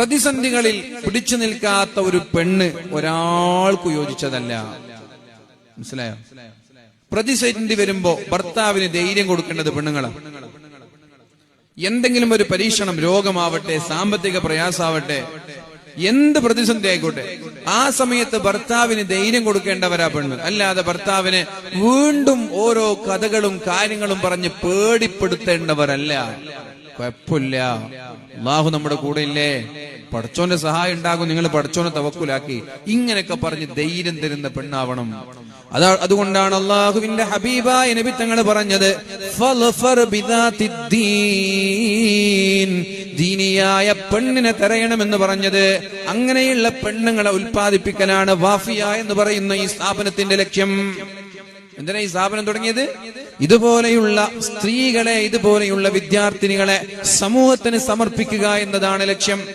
പ്രതിസന്ധികളിൽ പിടിച്ചു നിൽക്കാത്ത ഒരു പെണ്ണ് ഒരാൾക്ക് യോജിച്ചതല്ല. മനസ്സിലായോ? പ്രതിസന്ധി വരുമ്പോ ഭർത്താവിന് ധൈര്യം കൊടുക്കേണ്ടത് പെണ്ണുങ്ങളാണ്. എന്തെങ്കിലും ഒരു പരീക്ഷണം, രോഗമാവട്ടെ, സാമ്പത്തിക പ്രയാസാവട്ടെ, എന്ത് പ്രതിസന്ധി ആയിക്കോട്ടെ, ആ സമയത്ത് ഭർത്താവിന് ധൈര്യം കൊടുക്കേണ്ടവരാ പെണ്ണ്. അല്ലാതെ ഭർത്താവിനെ വീണ്ടും ഓരോ കഥകളും കാര്യങ്ങളും പറഞ്ഞ് പേടിപ്പെടുത്തേണ്ടവരല്ല. കുഴപ്പമില്ല, അല്ലാഹു നമ്മുടെ കൂടെ ഇല്ലേ, പടച്ചോന്റെ സഹായം ഉണ്ടാകും, നിങ്ങൾ പടച്ചോനെ തവക്കുലാക്കി, ഇങ്ങനെയൊക്കെ പറഞ്ഞ് ധൈര്യം തരുന്ന പെണ്ണാവണം. അതുകൊണ്ടാണ് അള്ളാഹുവിന്റെ ഹബീബായ നബി തങ്ങൾ പറഞ്ഞത്, ദീനിയായ പെണ്ണിനെ തെരയണമെന്ന് പറഞ്ഞത്. അങ്ങനെയുള്ള പെണ്ണുങ്ങളെ ഉൽപ്പാദിപ്പിക്കലാണ് വാഫിയ എന്ന് പറയുന്ന ഈ സ്ഥാപനത്തിന്റെ ലക്ഷ്യം. എന്തിനാ ഈ സ്ഥാപനം തുടങ്ങിയത്? ഇതുപോലെയുള്ള സ്ത്രീകളെ, ഇതുപോലെയുള്ള വിദ്യാർത്ഥിനികളെ സമൂഹത്തിന് സമർപ്പിക്കുക എന്നതാണ് ലക്ഷ്യം.